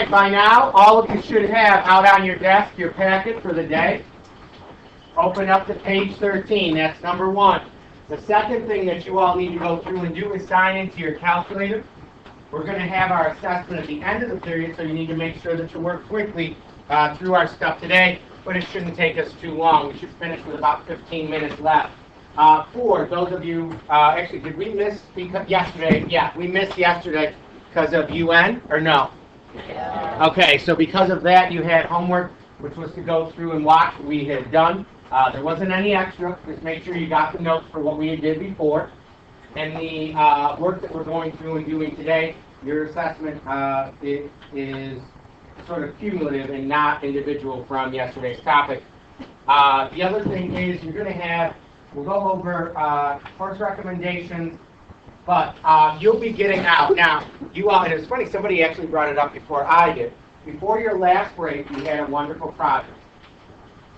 right, by now, all of you should have out on your desk your packet for the day. Open up to page 13. That's number one. The second thing that you all need to go through and do is sign into your calculator. We're going to have our assessment at the end of the period, so you need to make sure that you work quickly through our stuff today, but it shouldn't take us too long. We should finish with about 15 minutes left. For those of you, actually, did we miss yesterday? Yeah, we missed yesterday because of UN, or no? Yeah. Okay, so because of that, you had homework, which was to go through and watch what we had done. There wasn't any extra. Just make sure you got the notes for what we did before. And the work that we're going through and doing today, your assessment it is sort of cumulative and not individual from yesterday's topic. The other thing is you're going to have, we'll go over course recommendations, but you'll be getting out. Now, you all, and it's funny, somebody actually brought it up before I did. Before your last break, you had a wonderful project.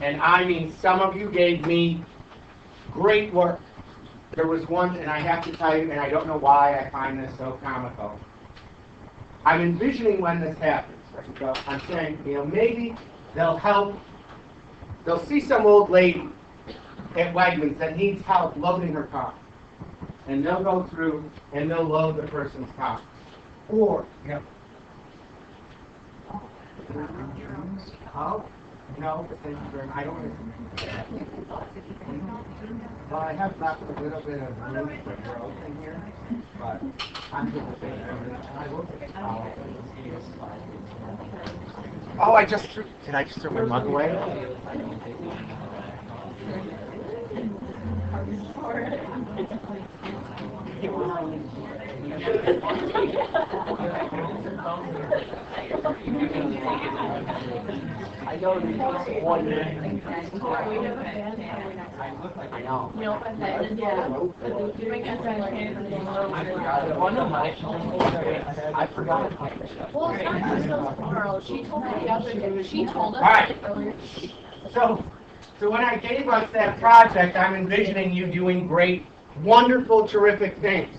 And I mean, some of you gave me great work. There was one, and I have to tell you, and I don't know why I find this so comical. I'm envisioning when this happens. So I'm saying, maybe they'll see some old lady at Wegmans that needs help loading her car. And they'll go through and they'll load the person's car. Or, no, I don't. Well, I have left a little bit of room for growth in here, but I'm going to say I will take Oh, did I just throw my mug away? I know there's one I look like I know. I forgot. Well, it's not until tomorrow. She told me the other day. She told us earlier. So when I gave us that project, I'm envisioning you doing great, wonderful, terrific things.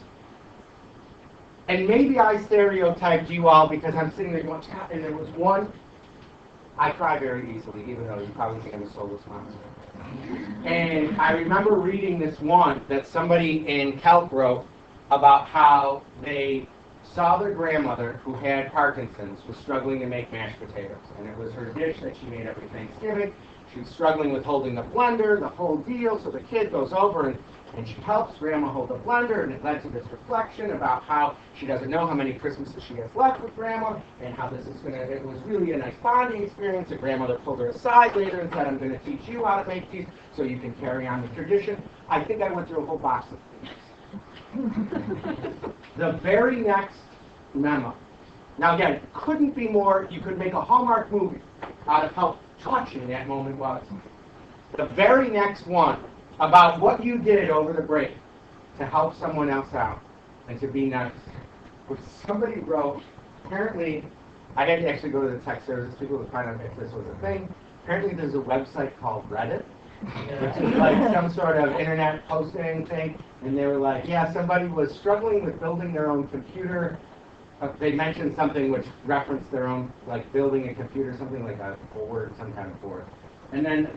And maybe I stereotyped you all because I'm sitting there going, and there was one. I cry very easily, even though you probably think I'm a soulless monster. And I remember reading this one that somebody in Calc wrote about how they saw their grandmother, who had Parkinson's, was struggling to make mashed potatoes. And it was her dish that she made every Thanksgiving. She was struggling with holding the blender, the whole deal. So the kid goes over and she helps Grandma hold the blender, and it led to this reflection about how she doesn't know how many Christmases she has left with Grandma, and how this is it was really a nice bonding experience. The grandmother pulled her aside later and said, I'm going to teach you how to make these so you can carry on the tradition. I think I went through a whole box of things. The very next memo. Now again, it couldn't be more, you could make a Hallmark movie out of how touching that moment was. The very next one, about what you did over the break to help someone else out and to be nice. Which somebody wrote, apparently, I had to actually go to the tech service people to find out if this was a thing. Apparently there's a website called Reddit, which is like some sort of internet posting thing, and they were like, yeah, somebody was struggling with building their own computer. They mentioned something which referenced their own, like building a computer, something like a board, some kind of board. And then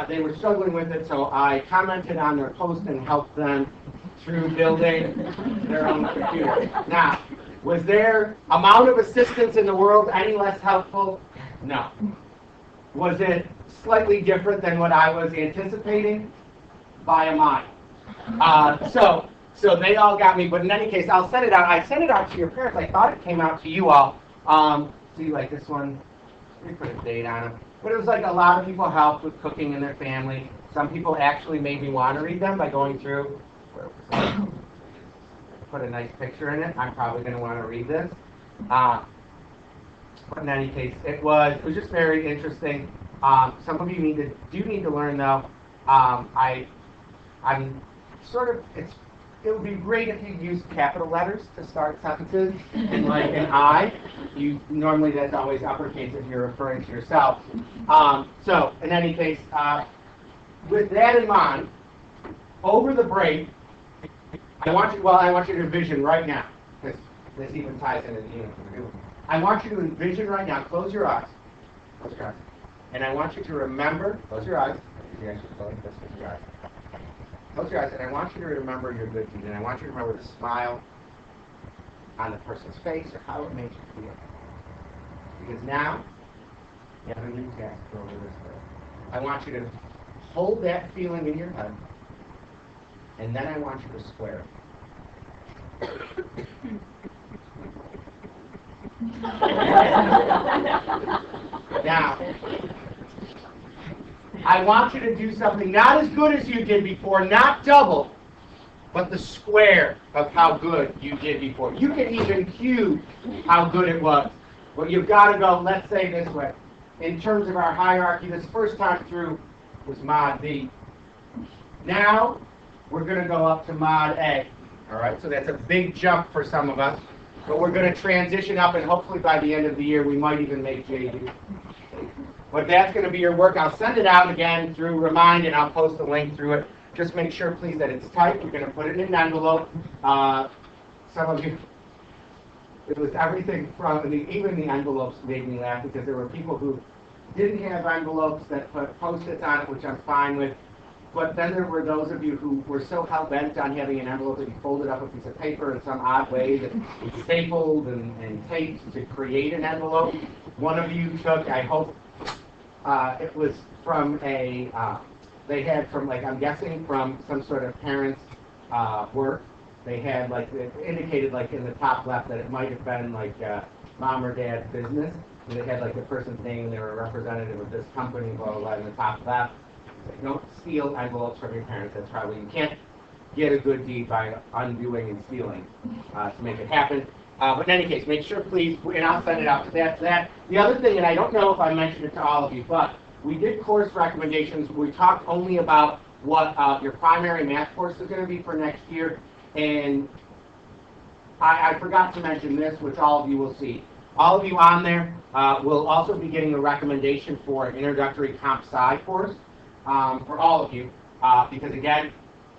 they were struggling with it, so I commented on their post and helped them through building their own computer. Now, was their amount of assistance in the world any less helpful? No. Was it slightly different than what I was anticipating? By a mile. So they all got me, but in any case, I'll send it out. I sent it out to your parents. I thought it came out to you all. See, like this one, we put a date on it. But it was like a lot of people helped with cooking in their family. Some people actually made me want to read them by going through. Put a nice picture in it. I'm probably going to want to read this. But in any case, it was just very interesting. Some of you do need to learn though. I'm sort of it would be great if you used capital letters to start sentences, and like an I. Normally that's always uppercase if you're referring to yourself. So in any case, with that in mind, over the break, I want you to envision right now, because this even ties into the uniform. I want you to envision right now, close your eyes. Close your eyes. And I want you to remember, close your eyes. You actually close your eyes. Close your eyes, and I want you to remember your good deed, and I want you to remember the smile on the person's face or how it made you feel. Because now, you have a new task for over this day. I want you to hold that feeling in your head, and then I want you to square it. Now, I want you to do something not as good as you did before, not double, but the square of how good you did before. You can even cube how good it was. But you've got to go, let's say this way. In terms of our hierarchy, this first time through was mod B. Now, we're going to go up to mod A. All right, so that's a big jump for some of us. But we're going to transition up, and hopefully by the end of the year, we might even make JD. But that's going to be your work. I'll send it out again through Remind, and I'll post a link through it. Just make sure, please, that it's typed. You're going to put it in an envelope. Some of you, it was everything from, even the envelopes made me laugh, because there were people who didn't have envelopes that put Post-its on it, which I'm fine with. But then there were those of you who were so hell-bent on having an envelope that you folded up a piece of paper in some odd way that you stapled and taped to create an envelope. One of you took, I hope, it was from a, they had from, like, I'm guessing from some sort of parent's work. They had, like, it indicated, like, in the top left that it might have been, like, mom or dad's business. And they had, like, the person's name, and they were a representative of this company, blah, blah, blah, in the top left. Don't steal envelopes from your parents. That's probably, you can't get a good deed by undoing and stealing to make it happen. But in any case, make sure, please, and I'll send it out. So that's that. The other thing, and I don't know if I mentioned it to all of you, but we did course recommendations. We talked only about what your primary math course is going to be for next year. And I forgot to mention this, which all of you will see. All of you on there will also be getting a recommendation for an introductory comp sci course. For all of you, because again,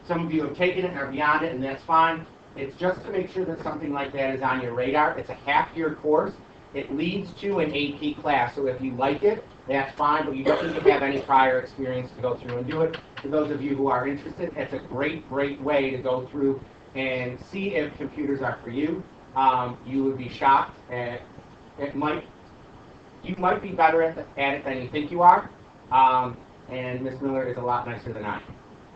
some of you have taken it and are beyond it, and that's fine. It's just to make sure that something like that is on your radar. It's a half-year course. It leads to an AP class, so if you like it, that's fine, but you don't need to have any prior experience to go through and do it. For those of you who are interested, it's a great, great way to go through and see if computers are for you. You would be shocked, and you might be better at it than you think you are. And Ms. Miller is a lot nicer than I am.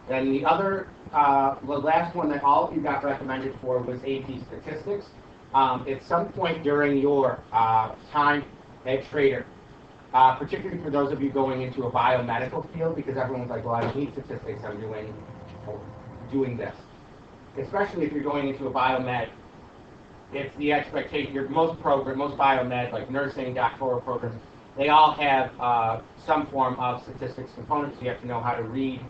Then the other, the last one that all of you got recommended for was AP Statistics. At some point during your time at Schrader, particularly for those of you going into a biomedical field, because everyone's like, well, I don't need statistics, I'm doing this. Especially if you're going into a biomed, it's the expectation, most biomed, like nursing, doctoral programs, they all have some form of statistics components. You have to know how to read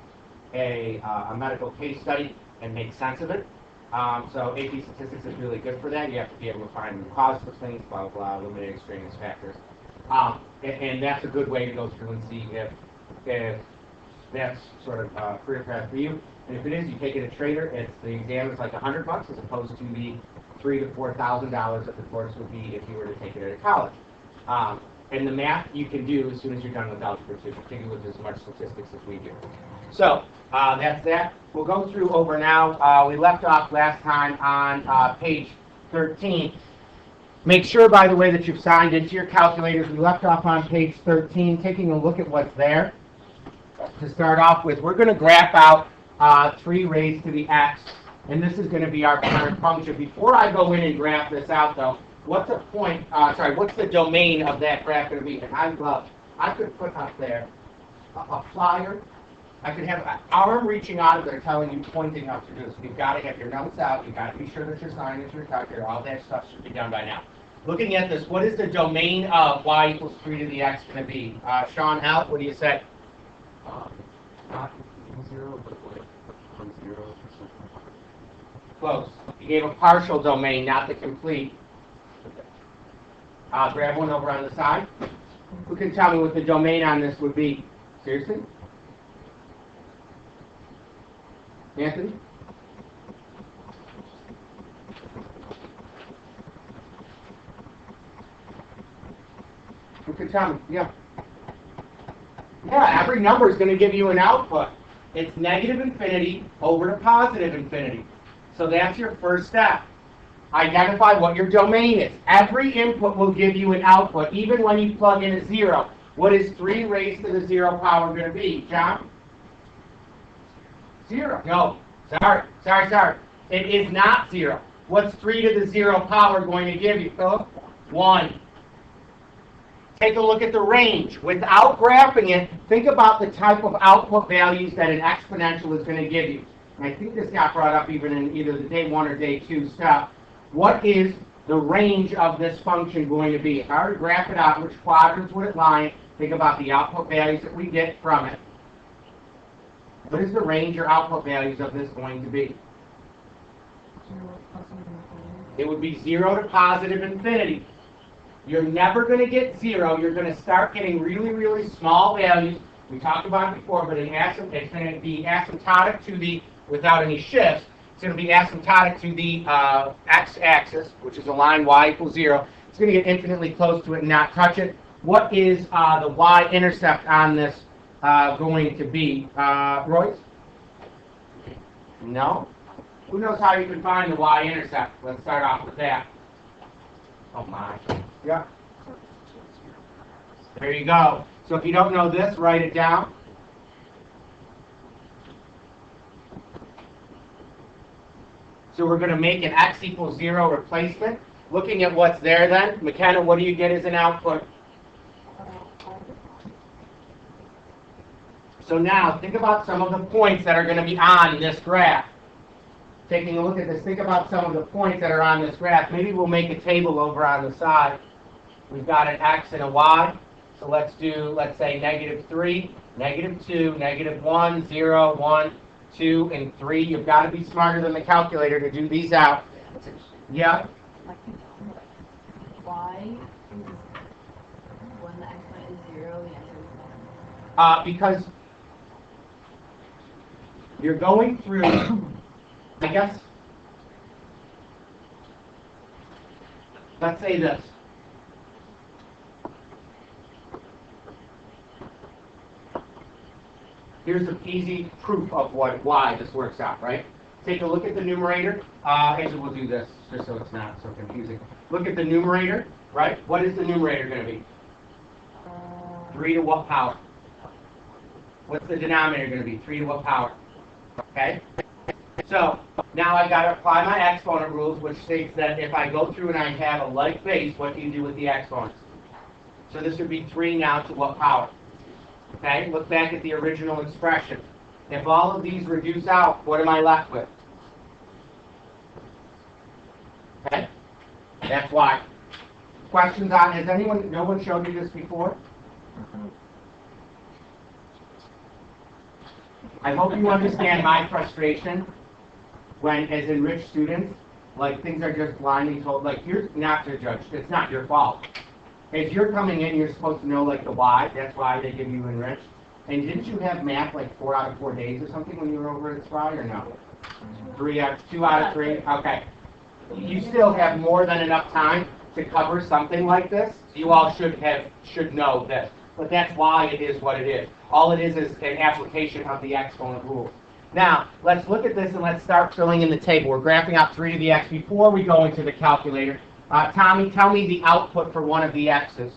a medical case study and make sense of it. So AP Statistics is really good for that. You have to be able to find the cause for things, blah, blah, blah, eliminate extraneous factors. And that's a good way to go through and see if that's sort of career path for you. And if it is, you take it at Schrader. The exam is like $100 as opposed to the $3,000 to $4,000 that the course would be if you were to take it at a college. And the math you can do as soon as you're done with Algebra 2, particularly with as much statistics as we do. So that's that. We'll go through over now. We left off last time on page 13. Make sure, by the way, that you've signed into your calculators. We left off on page 13, taking a look at what's there. To start off with, we're going to graph out 3 raised to the x, and this is going to be our parent function. Before I go in and graph this out, though, what's the domain of that graph going to be? And I could put up there a flyer. I could have an arm reaching out of there telling you, pointing up to do this. You've got to have your notes out. You've got to be sure that you're signing into your calculator. All that stuff should be done by now. Looking at this, what is the domain of y equals 3 to the x going to be? Sean, Al, what do you say? Not 0, but like from 0 to something. Close. You gave a partial domain, not the complete. Grab one over on the side. Who can tell me what the domain on this would be? Seriously? Anthony? Who could tell me? Yeah. Yeah, every number is going to give you an output. It's negative infinity over to positive infinity. So that's your first step. Identify what your domain is. Every input will give you an output, even when you plug in a 0. What is 3 raised to the 0 power going to be, John? 0. No. Sorry. It is not 0. What's 3 to the 0 power going to give you, Philip? 1. Take a look at the range. Without graphing it, think about the type of output values that an exponential is going to give you. And I think this got brought up even in either the day 1 or day 2 stuff. What is the range of this function going to be? If I were to graph it out, which quadrants would it lie in? Think about the output values that we get from it. What is the range or output values of this going to be? It would be 0 to positive infinity. You're never going to get 0. You're going to start getting really, really small values. We talked about it before, but it's going to be asymptotic to the, without any shifts, it's going to be asymptotic to the x-axis, which is a line y equals 0. It's going to get infinitely close to it and not touch it. What is the y-intercept on this going to be? Royce? No? Who knows how you can find the y-intercept? Let's start off with that. Oh my. Yeah. There you go. So if you don't know this, write it down. So we're going to make an x equals 0 replacement. Looking at what's there then, McKenna, what do you get as an output? So now, think about some of the points that are going to be on this graph. Taking a look at this, think about some of the points that are on this graph. Maybe we'll make a table over on the side. We've got an x and a y. So let's say -3, -2, -1, 0, 1, 2, and 3. You've got to be smarter than the calculator to do these out. Yeah? Why is when the exponent is 0, the answer is 1? Because you're going through, I guess, let's say this. Here's an easy proof of why this works out, right? Take a look at the numerator. Actually, we'll do this just so it's not so confusing. Look at the numerator, right? What is the numerator going to be? 3 to what power? What's the denominator going to be? 3 to what power? Okay? So, now I've got to apply my exponent rules, which states that if I go through and I have a like base, what do you do with the exponents? So this would be 3 now to what power? Okay, look back at the original expression. If all of these reduce out, what am I left with? Okay, that's why. Questions on, no one showed you this before? I hope you understand my frustration when, as enriched students, like things are just blindly told, like you're not to judge, it's not your fault. If you're coming in, you're supposed to know like the why. That's why they give you enriched. And didn't you have math like 4 out of 4 days or something when you were over at SPY or no? 2 out of 3. Okay. You still have more than enough time to cover something like this. You all should know this. But that's why it is what it is. All it is an application of the exponent rule. Now, let's look at this and let's start filling in the table. We're graphing out 3 to the x before we go into the calculator. Tommy, tell me the output for one of the x's.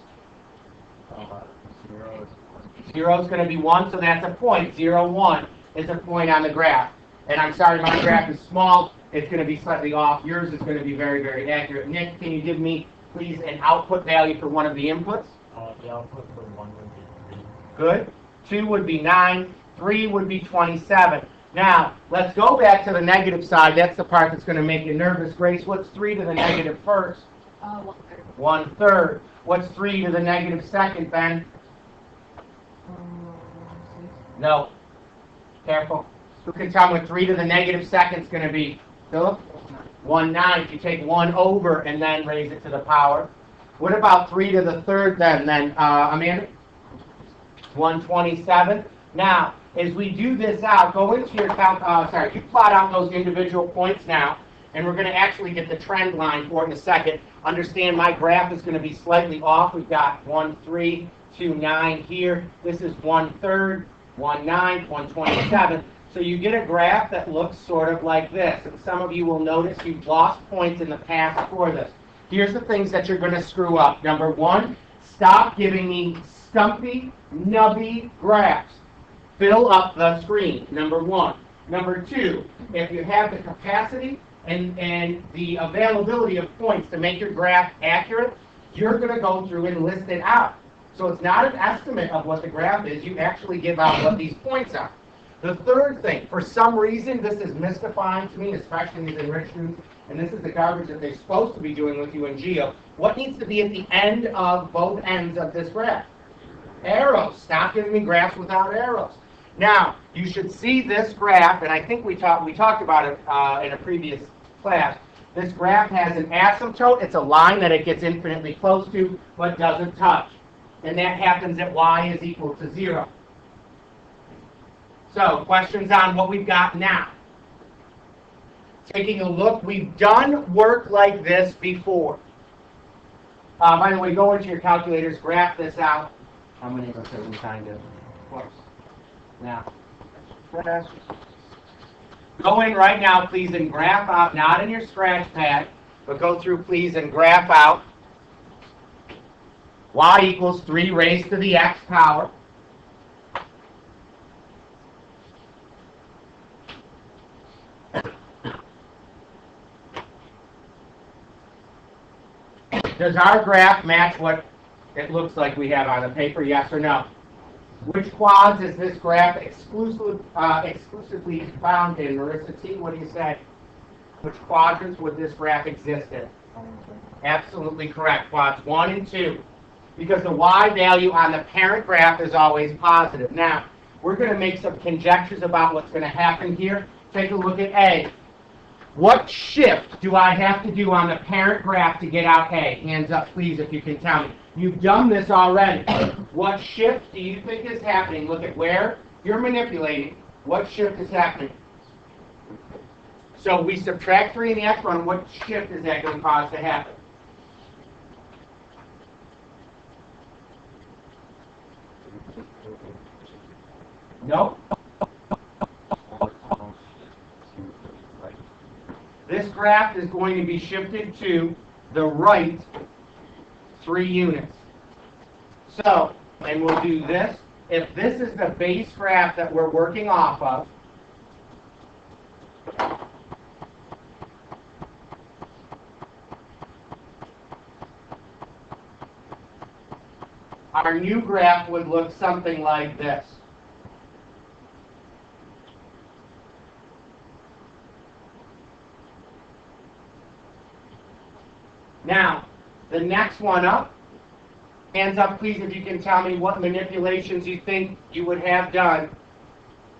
0 is going to be 1, so that's a point. 0, 1 is a point on the graph. And I'm sorry, my graph is small. It's going to be slightly off. Yours is going to be very, very accurate. Nick, can you give me, please, an output value for one of the inputs? The output for 1 would be 3. Good. 2 would be 9. 3 would be 27. Now, let's go back to the negative side. That's the part that's going to make you nervous. Grace, what's 3 to the negative first? 1/3. 1/3. What's 3 to the negative second, Ben? No. Careful. Who can tell me what 3 to the negative second is going to be? Philip? 1/9. If you take 1 over and then raise it to the power. What about 3 to the third then? Amanda? 127. Now, as we do this out, go into your you plot out those individual points now, And we're going to actually get the trend line for it in a second. Understand my graph is going to be slightly off. We've got 1, 3, 2, 9 here. This is 1/3, 1, 9, 127. So you get a graph that looks sort of like this. And some of you will notice you've lost points in the past for this. Here's the things that you're going to screw up. Number one, stop giving me stumpy, nubby graphs. Fill up the screen, number one. Number two, if you have the capacity and the availability of points to make your graph accurate, you're going to go through and list it out. So it's not an estimate of what the graph is. You actually give out what these points are. The third thing, for some reason, this is mystifying to me, especially in these enriched students, and this is the garbage that they're supposed to be doing with you in Geo. What needs to be at the end of both ends of this graph? Arrows. Stop giving me graphs without arrows. Now, you should see this graph, and I think we talked about it in a previous class. This graph has an asymptote. It's a line that it gets infinitely close to, but doesn't touch. And that happens at y is equal to 0. So, questions on what we've got now. Taking a look, we've done work like this before. By the way, go into your calculators, graph this out. How many of us have been kind of close? Now, go in right now, please, and graph out, not in your scratch pad, but go through, please, and graph out y equals 3 raised to the x power. Does our graph match what it looks like we have on the paper, yes or no? Which quads is this graph exclusively found in? Marissa T., what do you say? Which quadrants would this graph exist in? Absolutely correct, quads 1 and 2. Because the y value on the parent graph is always positive. Now, we're going to make some conjectures about what's going to happen here. Take a look at A. What shift do I have to do on the parent graph to get out A? Hands up, please, if you can tell me. You've done this already. What shift do you think is happening? Look at where you're manipulating. What shift is happening? So we subtract 3 in the exponent. What shift is that going to cause to happen? Nope. This graph is going to be shifted to the right 3 units. So, and we'll do this. If this is the base graph that we're working off of, our new graph would look something like this. Now, the next one up, hands up please if you can tell me what manipulations you think you would have done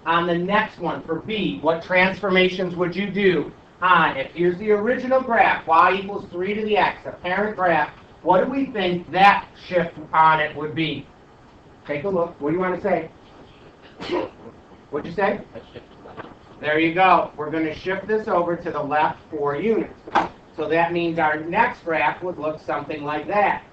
on the next one for B. What transformations would you do on, if here's the original graph, y equals 3 to the x, a parent graph, what do we think that shift on it would be? Take a look. What do you want to say? What'd you say? There you go. We're going to shift this over to the left 4 units. So that means our next graph would look something like that.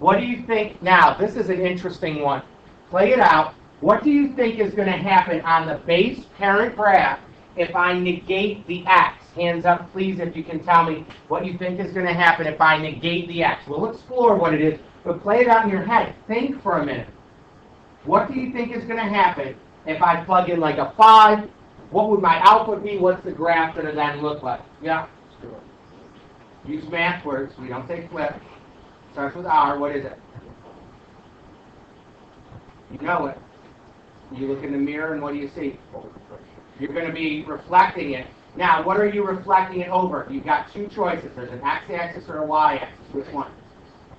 What do you think? Now, this is an interesting one. Play it out. What do you think is going to happen on the base parent graph if I negate the x? Hands up, please, if you can tell me what you think is going to happen if I negate the x. We'll explore what it is, but play it out in your head. Think for a minute. What do you think is going to happen if I plug in like a 5? What would my output be? What's the graph going to then look like? Yeah? Use math words. We don't say flip. Starts with R. What is it? You know it. You look in the mirror and what do you see? You're going to be reflecting it. Now, what are you reflecting it over? You've got 2 choices. There's an x-axis or a y-axis. Which one?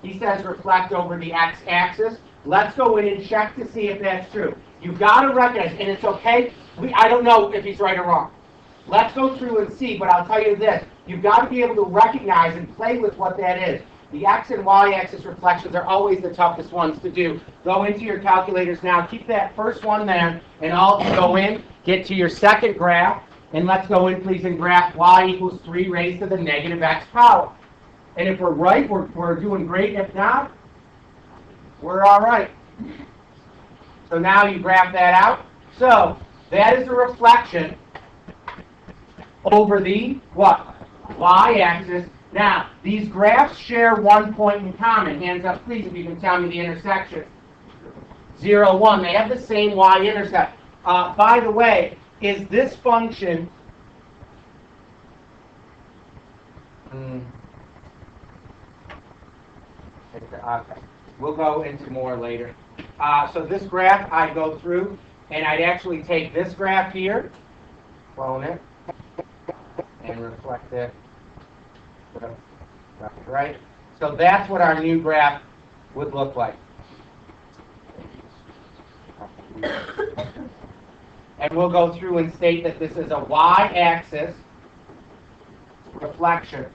He says reflect over the x-axis. Let's go in and check to see if that's true. You've got to recognize, and it's okay. I don't know if he's right or wrong. Let's go through and see, but I'll tell you this. You've got to be able to recognize and play with what that is. The x and y-axis reflections are always the toughest ones to do. Go into your calculators now. Keep that first one there, and all go in. Get to your second graph. And let's go in, please, and graph y equals 3 raised to the negative x power. And if we're right, we're doing great. If not, we're all right. So now you graph that out. So that is a reflection over the what? Y-axis. Now, these graphs share one point in common. Hands up, please, if you can tell me the intersection. 0, 1. They have the same y-intercept. By the way, is this function... Okay. We'll go into more later. So this graph, I'd go through, and I'd actually take this graph here, clone it, and reflect it. Right? So that's what our new graph would look like. And we'll go through and state that this is a y-axis reflection.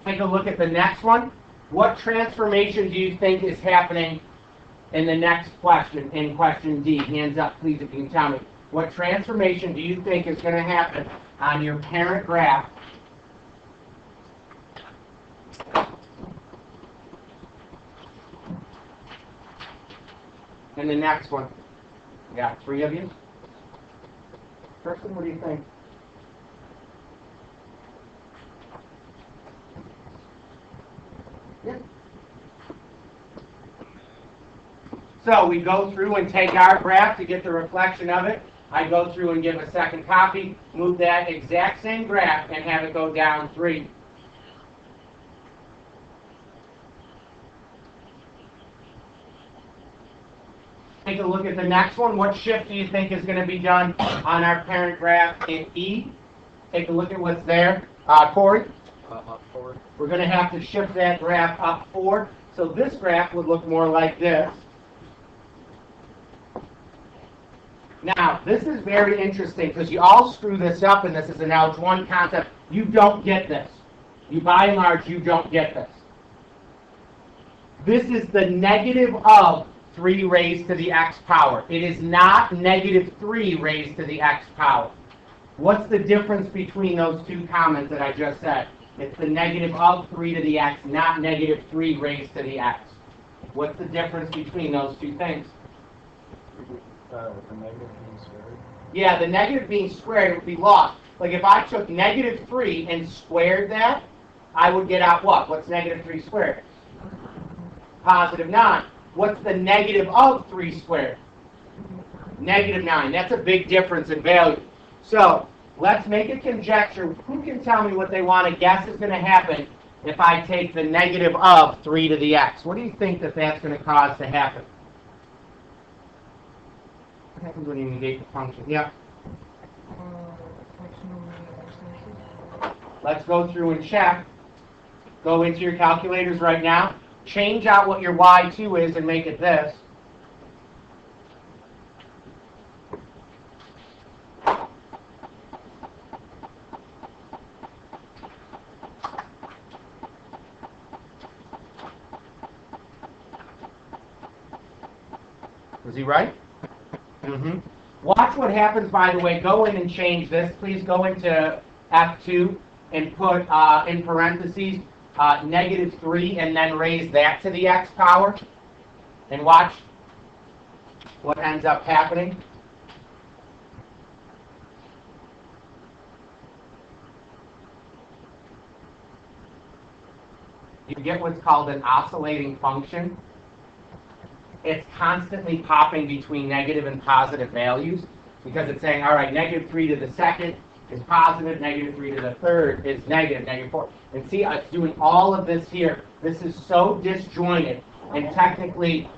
Take a look at the next one. What transformation do you think is happening in the next question, in question D? Hands up, please, if you can tell me. What transformation do you think is going to happen on your parent graph? And the next one. Yeah, 3 of you. Kirsten, what do you think? Yeah. So we go through and take our graph to get the reflection of it. I go through and give a second copy, move that exact same graph, and have it go down 3. Take a look at the next one. What shift do you think is going to be done on our parent graph in E? Take a look at what's there. Corey? Up forward. We're going to have to shift that graph up 4. So this graph would look more like this. Now, this is very interesting because you all screw this up, and this is an Algebra 1 concept. You don't get this. You, by and large, you don't get this. This is the negative of 3 raised to the x power. It is not negative 3 raised to the x power. What's the difference between those two comments that I just said? It's the negative of 3 to the x, not negative 3 raised to the x. What's the difference between those two things? The negative being squared. Yeah, the negative being squared would be lost. Like if I took negative 3 and squared that, I would get out what? What's negative 3 squared? Positive 9. What's the negative of 3 squared? Negative 9. That's a big difference in value. So let's make a conjecture. Who can tell me what they want to guess is going to happen if I take the negative of 3 to the x? What do you think that that's going to cause to happen? What happens when you negate the function? Yeah. Let's go through and check. Go into your calculators right now. Change out what your y2 is and make it this. Was he right? Mm-hmm. Watch what happens, by the way. Go in and change this. Please go into F2 and put in parentheses negative 3 and then raise that to the x power. And watch what ends up happening. You get what's called an oscillating function. It's constantly popping between negative and positive values because it's saying, all right, negative 3 to the second is positive, negative 3 to the third is negative, negative 4. And see, it's doing all of this here. This is so disjointed and technically,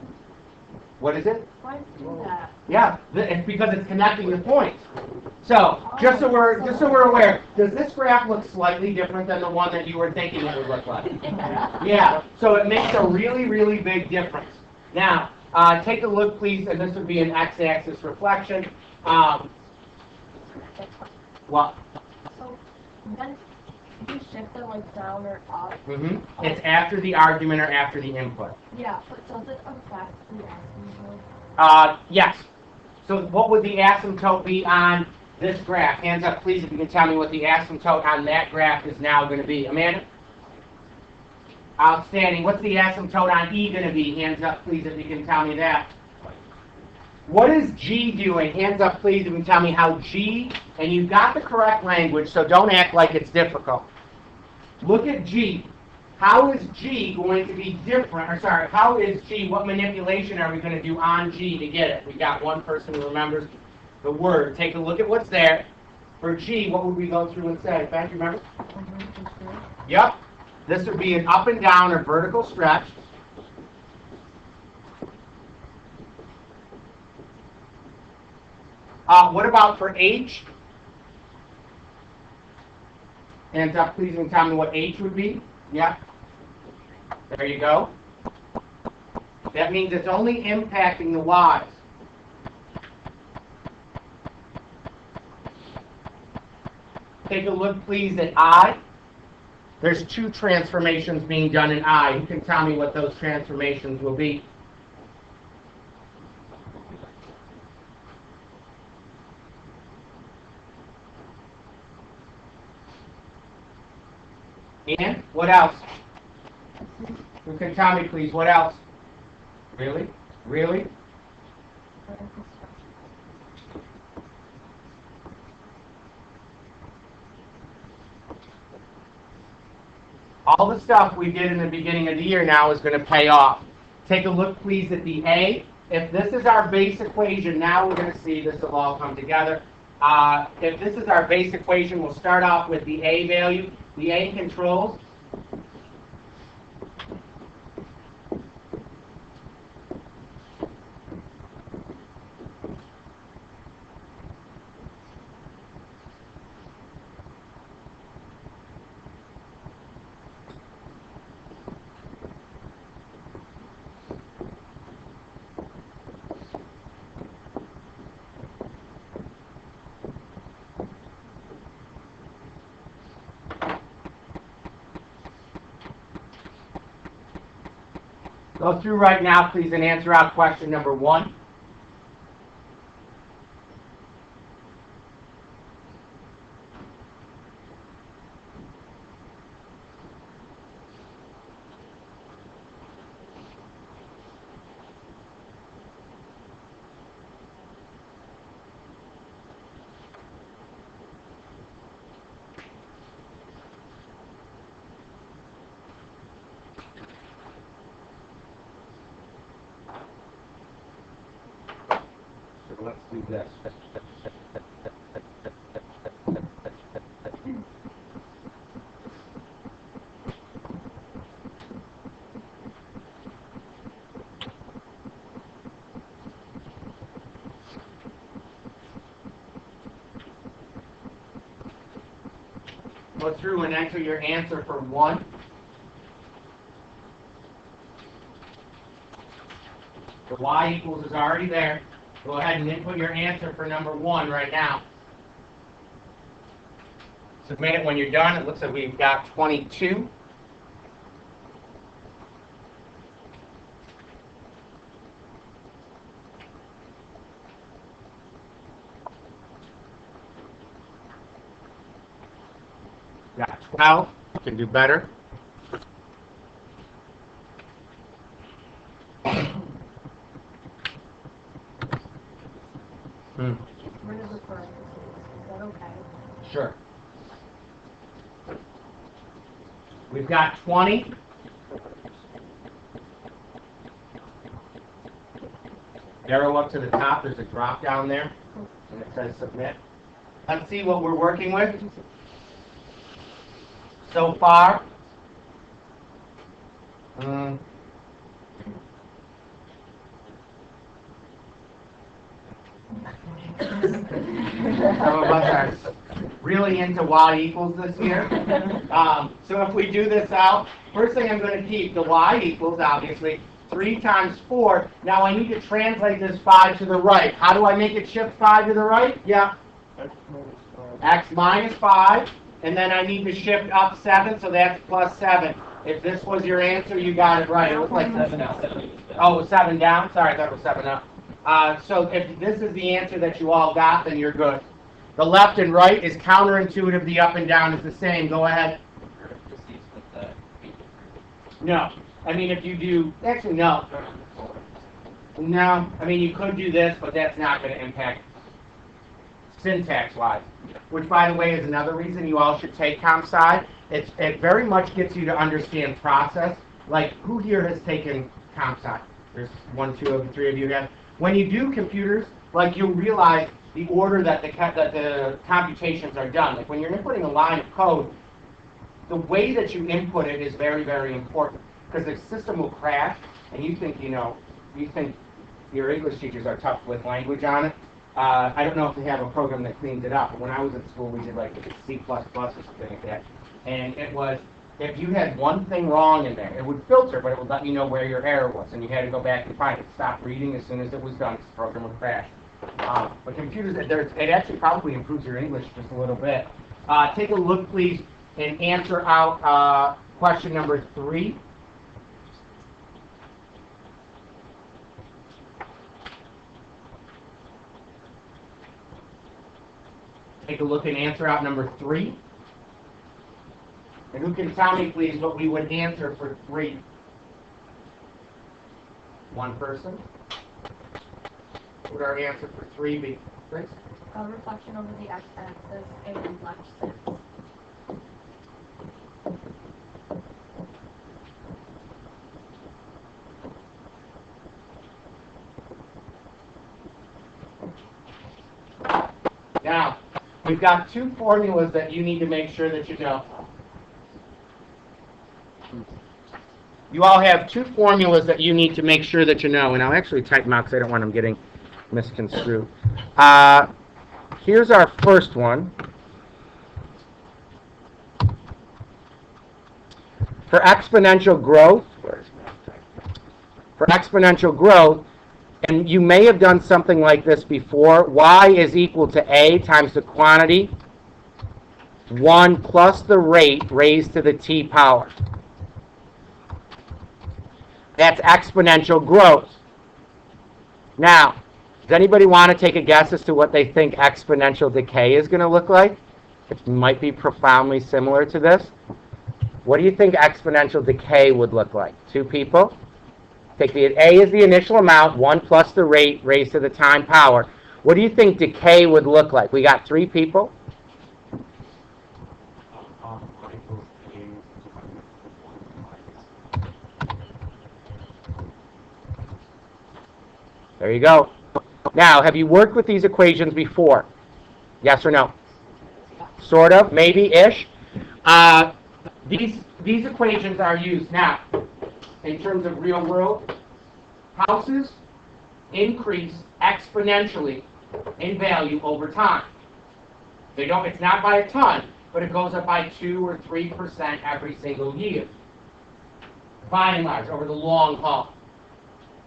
what is it? Why do that? Yeah, it's because it's connecting the points. So, just so we're aware, does this graph look slightly different than the one that you were thinking it would look like? Yeah, so it makes a really, really big difference. Now, take a look, please, and this would be an x-axis reflection. What? So then you shift shift them like down or up? It's after the argument or after the input. Yeah, but does it affect the asymptote? Yes. So what would the asymptote be on this graph? Hands up, please, if you can tell me what the asymptote on that graph is now going to be. Amanda? Outstanding. What's the asymptote on E going to be? Hands up, please, if you can tell me that. What is G doing? Hands up, please, if you can tell me how G, and you've got the correct language, so don't act like it's difficult. Look at G. How is G going to be different? Or sorry, how is G, what manipulation are we going to do on G to get it? We got one person who remembers the word. Take a look at what's there. For G, what would we go through and say? Ben, you remember? Yep. This would be an up and down or vertical stretch. What about for H? Hands up, please, and tell me what H would be. Yeah. There you go. That means it's only impacting the Y's. Take a look, please, at I. There's two transformations being done in I. Who can tell me what those transformations will be? And what else? Who can tell me, please, what else? Really? Really? All the stuff we did in the beginning of the year now is going to pay off. Take a look, please, at the A. If this is our base equation, now we're going to see this will all come together. If this is our base equation, we'll start off with the A value. The A controls. Go through right now, please, and answer out question number 1. Let's do this. Go through and enter your answer for 1. The Y equals is already there. Go ahead and input your answer for number 1 right now. Submit it when you're done. It looks like we've got 22. Got 12. You can do better. Rid of the parentheses. Is that okay? Sure. We've got 20. Arrow up to the top. There's a drop down there, and it says submit. Let's see what we're working with so far. Some of us are really into y equals this year. So if we do this out, first thing I'm going to keep, the y equals, obviously, 3 times 4. Now I need to translate this 5 to the right. How do I make it shift 5 to the right? Yeah. X minus 5. and then I need to shift up 7, so that's plus 7. If this was your answer, you got it right. It was like 7 up. Oh, it was 7 down? Sorry, I thought it was 7 up. So if this is the answer that you all got, then you're good. The left and right is counterintuitive. The up and down is the same. Go ahead. No. I mean, if you do, actually, no. No. I mean, you could do this, but that's not going to impact syntax-wise. Which, by the way, is another reason you all should take comp sci. It very much gets you to understand process. Like, who here has taken comp sci? There's 1, 2 of the 3 of you have. When you do computers, like, you'll realize the order that the computations are done. Like, when you're inputting a line of code, the way that you input it is very, very important. Because the system will crash, and you think your English teachers are tough with language on it. I don't know if they have a program that cleans it up. But when I was in school, we did like C++ or something like that. And it was, if you had one thing wrong in there, it would filter, but it would let you know where your error was. And you had to go back and find it. Stop reading as soon as it was done, because the program would crash. But computers, it actually probably improves your English just a little bit. Take a look, please, and answer out question number 3. Take a look and answer out number 3. And who can tell me, please, what we would answer for 3? One person. What would our answer for 3 be? Please? A reflection over the x-axis and left 6. Now, we've got 2 formulas that you need to make sure that you know. You all have 2 formulas that you need to make sure that you know. And I'll actually type them out because I don't want them getting misconstrued. Here's our first one. For exponential growth, and you may have done something like this before, y is equal to a times the quantity, 1 plus the rate raised to the t power. That's exponential growth. Now, does anybody want to take a guess as to what they think exponential decay is going to look like? It might be profoundly similar to this. What do you think exponential decay would look like? 2 people? Take the a is the initial amount, 1 plus the rate raised to the time power. What do you think decay would look like? We got 3 people. There you go. Now, have you worked with these equations before? Yes or no? Sort of, maybe-ish. These equations are used now in terms of real world. Houses increase exponentially in value over time. It's not by a ton, but it goes up by 2 or 3% every single year. By and large, over the long haul.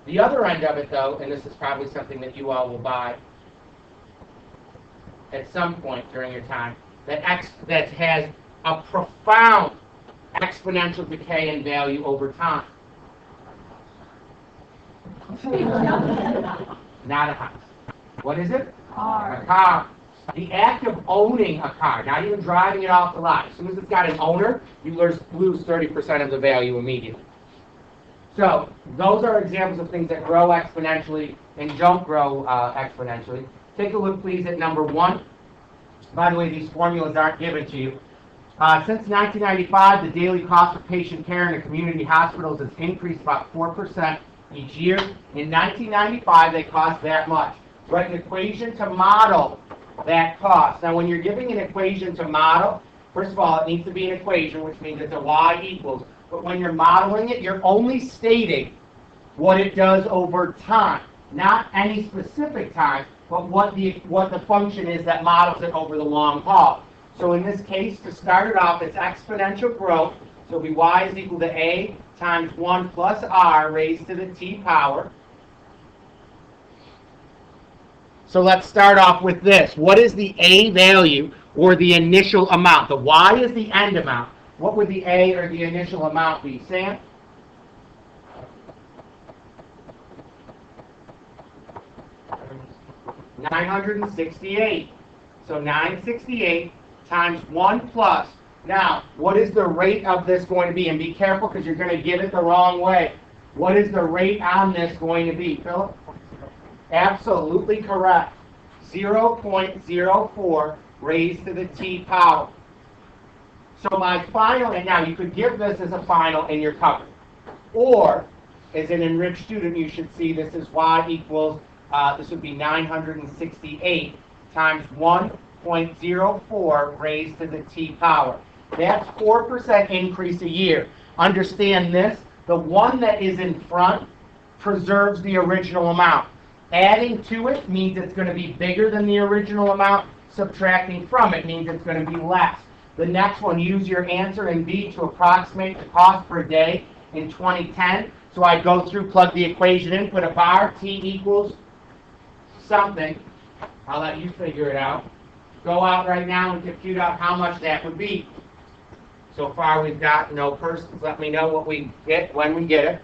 The other end of it, though, and this is probably something that you all will buy at some point during your time, that has a profound exponential decay in value over time. Not a house. What is it? Car. A car. The act of owning a car, not even driving it off the lot. As soon as it's got an owner, you lose 30% of the value immediately. So those are examples of things that grow exponentially and don't grow exponentially. Take a look, please, at number 1. By the way, these formulas aren't given to you. Since 1995, the daily cost of patient care in the community hospitals has increased about 4% each year. In 1995, they cost that much. Write an equation to model that cost. Now, when you're giving an equation to model, first of all, it needs to be an equation, which means it's a y equals. But when you're modeling it, you're only stating what it does over time, not any specific time, but what the function is that models it over the long haul. So in this case, to start it off, it's exponential growth. So it'll be y is equal to a times 1 plus r raised to the t power. So let's start off with this. What is the A value or the initial amount? The Y is the end amount. What would the A or the initial amount be? Sam? $968. So 968 times 1 plus. Now, what is the rate of this going to be? And be careful because you're going to get it the wrong way. What is the rate on this going to be, Philip? Absolutely correct. 0.04 raised to the t power. So my final, and now you could give this as a final and you're covered. Or, as an enriched student, you should see this as y equals, this would be 968 times 1.04 raised to the t power. That's 4% increase a year. Understand this, the one that is in front preserves the original amount. Adding to it means it's going to be bigger than the original amount. Subtracting from it means it's going to be less. The next one, use your answer in B to approximate the cost per day in 2010. So I go through, plug the equation in, put a bar, T equals something. I'll let you figure it out. Go out right now and compute out how much that would be. So far we've got no persons. Let me know what we get when we get it.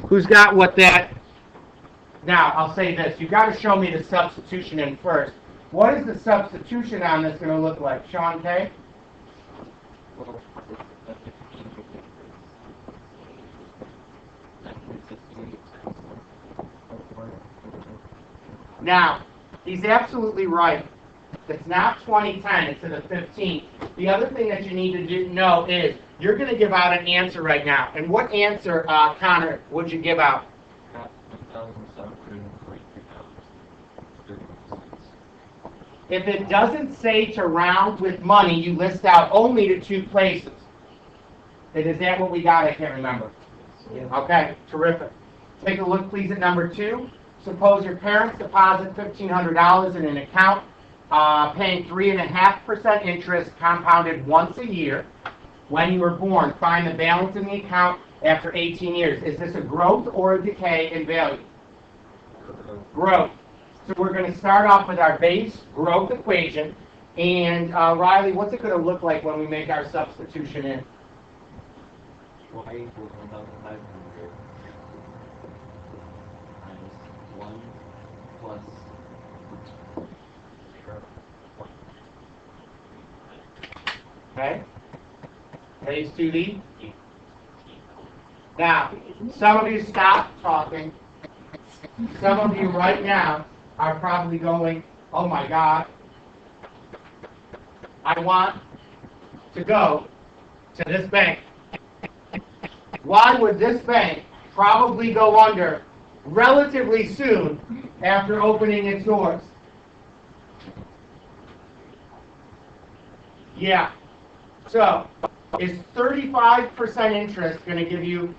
Who's got what that? Now, I'll say this. You've got to show me the substitution in first. What is the substitution on this going to look like? Sean K? Now, he's absolutely right. It's not 2010, it's in the 15th. The other thing that you need to know is you're going to give out an answer right now. And what answer, Connor, would you give out? If it doesn't say to round with money, you list out only to 2 places. And is that what we got? I can't remember. Okay, terrific. Take a look, please, at number 2. Suppose your parents deposit $1,500 in an account, paying 3.5% interest compounded once a year. When you were born, find the balance in the account after 18 years. Is this a growth or a decay in value? Growth. So we're going to start off with our base growth equation. And Riley, what's it going to look like when we make our substitution in? Y equals 1,500 times 1 plus Okay? Base 2D. Now, some of you stop talking. Some of you right now are probably going, oh my God, I want to go to this bank. Why would this bank probably go under relatively soon after opening its doors? Yeah. So, is 35% interest going to give you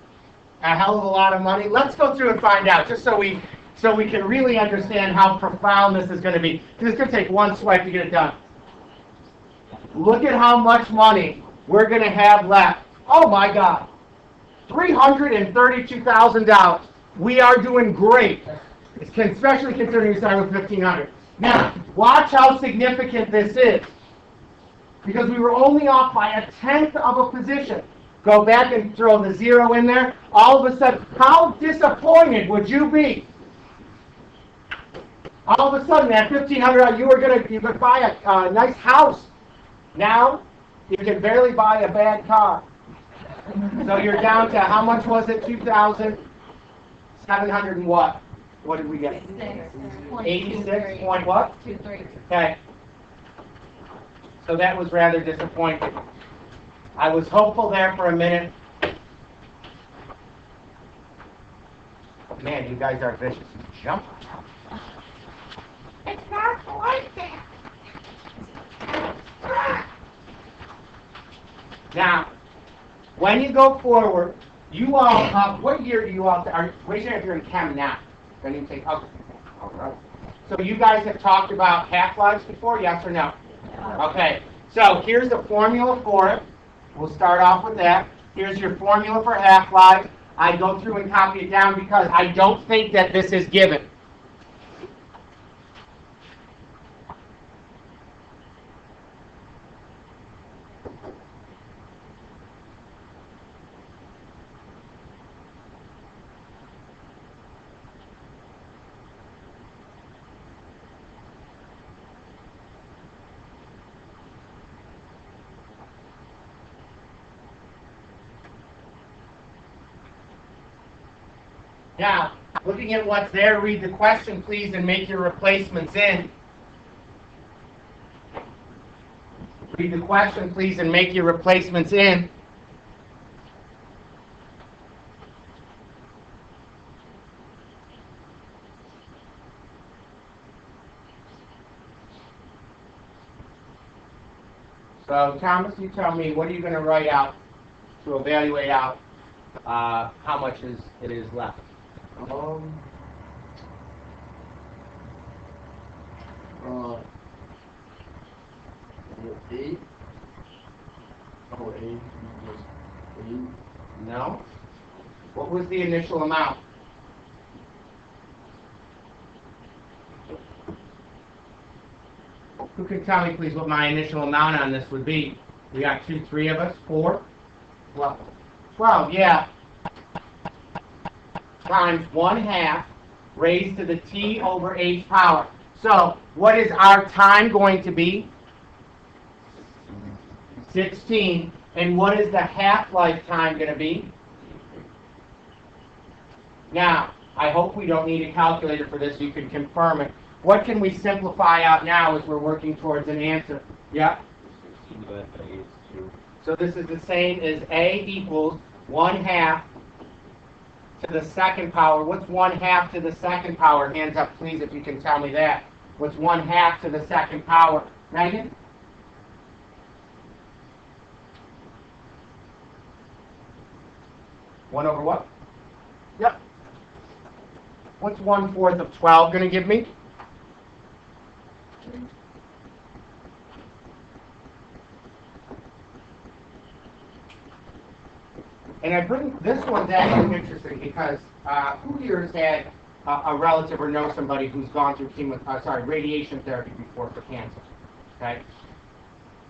a hell of a lot of money? Let's go through and find out, just so we can really understand how profound this is going to be. It's going to take one swipe to get it done. Look at how much money we're going to have left. Oh my God. $332,000. We are doing great, especially considering we started with $1,500. Now, watch how significant this is. Because we were only off by 1/10 of a position. Go back and throw the 0 in there. All of a sudden, how disappointed would you be? All of a sudden, that $1,500, you could buy a nice house. Now, you can barely buy a bad car. So you're down to, how much was it? 2,700 and what? What did we get? 86 point what? 23. Okay. So that was rather disappointing. I was hopeful there for a minute. Man, you guys are vicious. You jump. It's not like that. Now, when you go forward, You all, what year do you all, raise your hand if you're in chem now. Don't even take, okay. All right. So you guys have talked about half-lives before, yes or no? Okay, so here's the formula for it. We'll start off with that. Here's your formula for half-life. I go through and copy it down because I don't think that this is given. Now, looking at what's there, read the question, please, and make your replacements in. Read the question, please, and make your replacements in. So, Thomas, you tell me, what are you going to write out to evaluate out how much it is left? Uh, 8. Oh, 8 equals 8. No? What was the initial amount? Who can tell me, please, what my initial amount on this would be? We got 2, 3 of us, 4? 12, yeah. Times 1/2 raised to the t over h power. So, what is our time going to be? 16. And what is the half-life time going to be? Now, I hope we don't need a calculator for this. You can confirm it. What can we simplify out now as we're working towards an answer? Yeah? 16 divided by 8 is 2. So this is the same as a equals 1/2 to the second power. What's 1/2 to the second power? Hands up, please, if you can tell me that. What's 1/2 to the second power? Megan? One over what? Yep. What's 1/4 of 12 going to give me? And I bring this one's actually interesting because who here has had a relative or know somebody who's gone through radiation therapy before for cancer? Okay.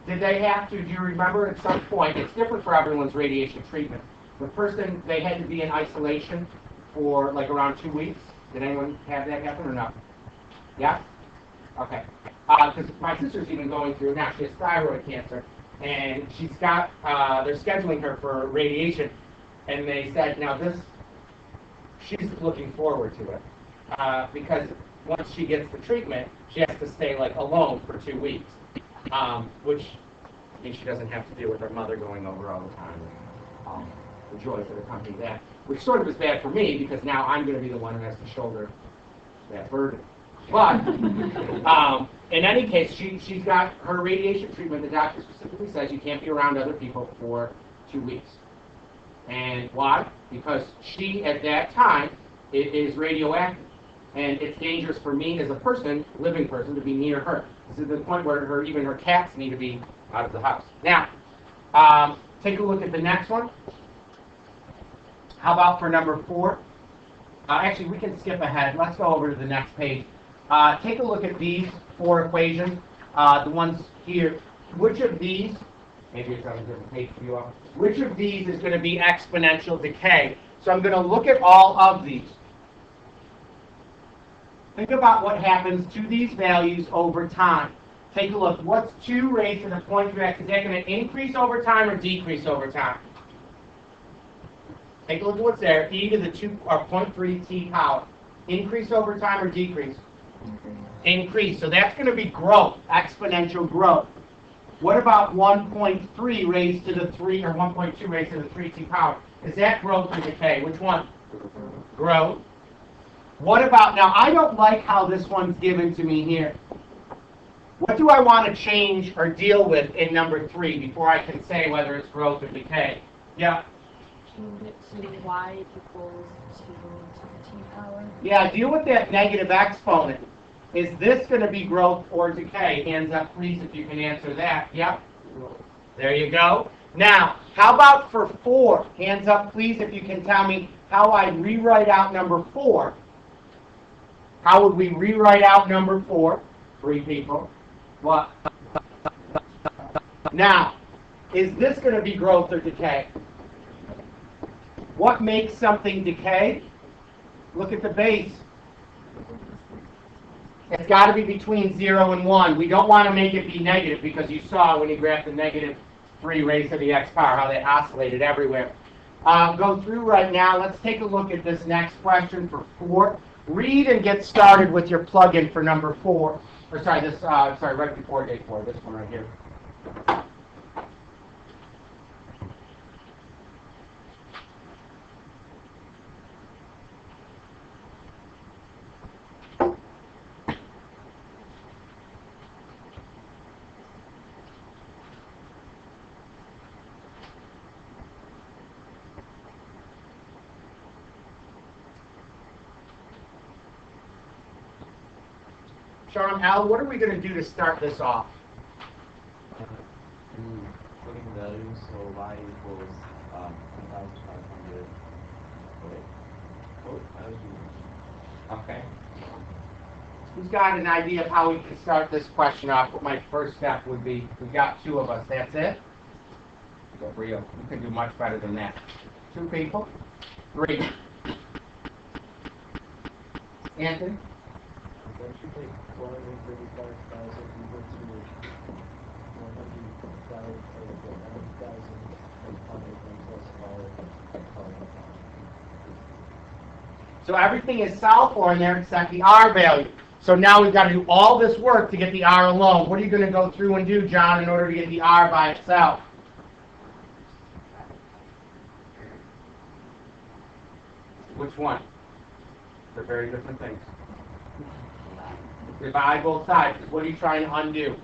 Did they have to? Do you remember at some point? It's different for everyone's radiation treatment. The person, they had to be in isolation for like around 2 weeks. Did anyone have that happen or not? Yeah? Okay. Because my sister's even going through now. She has thyroid cancer, and she's got, they're scheduling her for radiation, and they said, now this, she's looking forward to it, because once she gets the treatment, she has to stay like alone for 2 weeks, which means she doesn't have to deal with her mother going over all the time. The joys that accompany that, which sort of is bad for me because now I'm going to be the one who has to shoulder that burden. But in any case, she's got her radiation treatment. The doctor specifically says you can't be around other people for 2 weeks. And why? Because she, at that time, is radioactive. And it's dangerous for me as a person, living person, to be near her. This is the point where even her cats need to be out of the house. Now, take a look at the next one. How about for number 4? Actually, we can skip ahead. Let's go over to the next page. Take a look at these 4 equations. The ones here. Which of these, maybe it's on a different page for you all, which of these is going to be exponential decay? So I'm going to look at all of these. Think about what happens to these values over time. Take a look. What's 2 raised to the point 3x? Is that going to increase over time or decrease over time? Take a look at what's there. E to the 0.3 t power. Increase over time or decrease? Increase. So that's going to be growth, exponential growth. What about 1.3 raised to the 3, or 1.2 raised to the 3t power? Is that growth or decay? Which one? Growth. What about, now I don't like how this one's given to me here. What do I want to change or deal with in number 3 before I can say whether it's growth or decay? Yeah? change it to y equals 2 to 15 power? Yeah, deal with that negative exponent. Is this going to be growth or decay? Hands up, please, if you can answer that. Yep. There you go. Now, how about for 4? Hands up, please, if you can tell me how I rewrite out number 4. How would we rewrite out number 4? 3 people. What? Now, is this going to be growth or decay? What makes something decay? Look at the base. It's got to be between 0 and 1. We don't want to make it be negative because you saw when you grabbed the negative 3 raised to the x power how they oscillated everywhere. Go through right now. Let's take a look at this next question for 4. Read and get started with your plug-in for number 4. Or sorry, right before day 4. This one right here. Sean, Al, what are we going to do to start this off? Putting values, so y equals 2,500. Okay. Who's got an idea of how we can start this question off? What my first step would be? We've got 2 of us. That's it? Go real. You can do much better than that. 2 people? 3. Anthony? Don't you take 435,000 equal to 100,000 plus R. So everything is solved for in there except the R value. So now we've got to do all this work to get the R alone. What are you going to go through and do, John, in order to get the R by itself? Which one? They're very different things. Divide both sides. What are you trying to undo?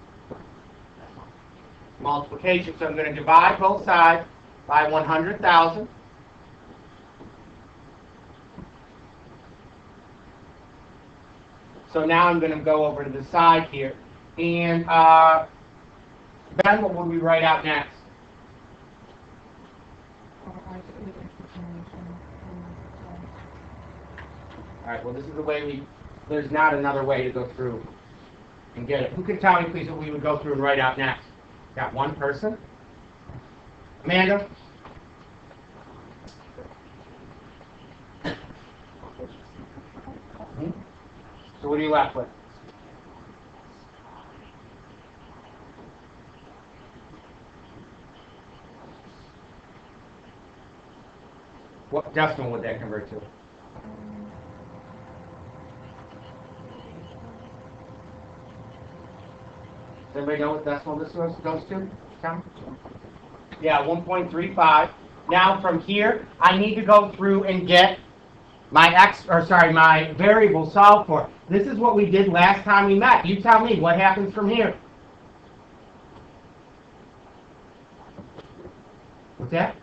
Multiplication. So I'm going to divide both sides by 100,000. So now I'm going to go over to the side here. And then what would we write out next? All right, well, this is the way there's not another way to go through and get it. Who can tell me, please, what we would go through and write out next? Got one person? Amanda? So what are you left with? What decimal would that convert to? Does anybody know what decimal this goes to? Tom? Yeah, 1.35. Now from here, I need to go through and get my variable solved for. This is what we did last time we met. You tell me what happens from here. What's that?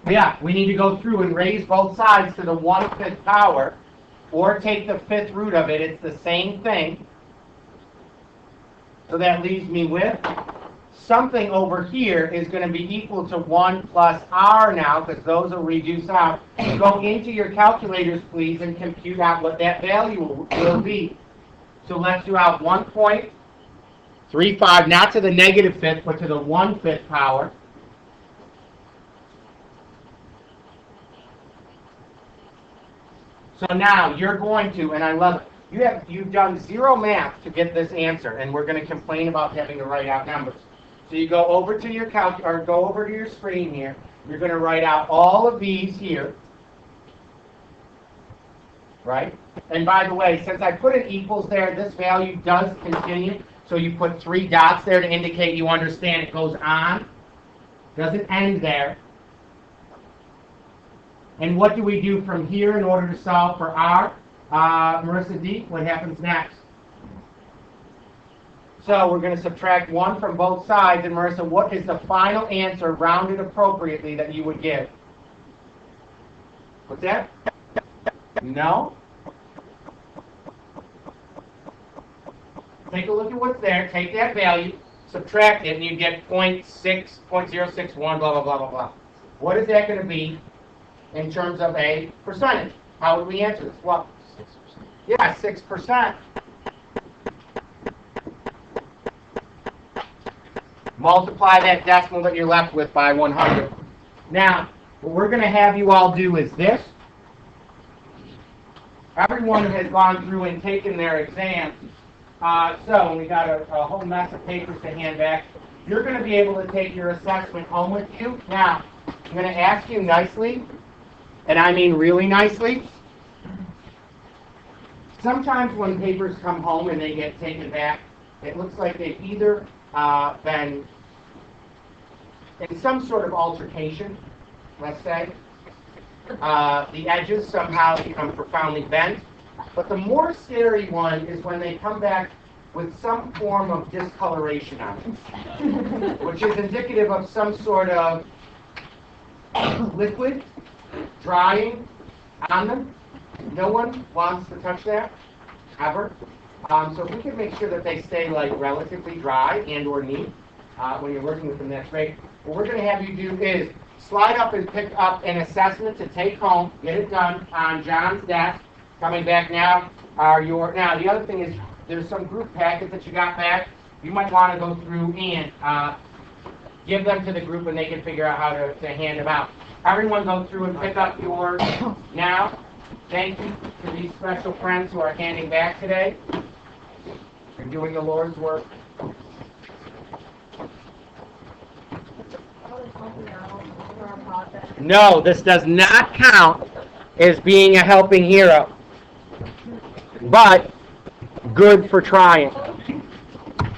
Yeah, we need to go through and raise both sides to the 1/5 power, or take the 5th root of it. It's the same thing. So that leaves me with something over here is going to be equal to 1 plus R now, because those will reduce out. Go into your calculators, please, and compute out what that value will be. So let's do out 1.35, not to the negative 5th, but to the 1/5 power. So now you're going to, and I love it, you've done 0 math to get this answer, and we're going to complain about having to write out numbers. So you go over to your go over to your screen here. You're going to write out all of these here, right? And by the way, since I put an equals there, this value does continue. So you put 3 dots there to indicate you understand it goes on. Doesn't end there. And what do we do from here in order to solve for R? Marissa D., what happens next? So we're going to subtract 1 from both sides. And Marissa, what is the final answer rounded appropriately that you would give? What's that? No? Take a look at what's there. Take that value, subtract it, and you get 0.6, 0.061, blah, blah, blah, blah, blah. What is that going to be in terms of a percentage? How would we answer this? Well, 6%. yeah, 6%. Multiply that decimal that you're left with by 100. Now, what we're going to have you all do is this. Everyone has gone through and taken their exam. So we got a whole mess of papers to hand back. You're going to be able to take your assessment home with you. Now, I'm going to ask you nicely, and I mean really nicely. Sometimes when papers come home and they get taken back, it looks like they've either been in some sort of altercation, let's say. The edges somehow become profoundly bent. But the more scary one is when they come back with some form of discoloration on it, which is indicative of some sort of liquid drying on them. No one wants to touch that, ever. So if we can make sure that they stay like relatively dry and or neat when you're working with them, that's great. What we're going to have you do is slide up and pick up an assessment to take home, get it done on John's desk. Coming back now are your, now the other thing is there's some group packets that you got back. You might want to go through and give them to the group and they can figure out how to hand them out. Everyone go through and pick up yours now. Thank you to these special friends who are handing back today. You're doing the Lord's work. No, this does not count as being a helping hero, but good for trying.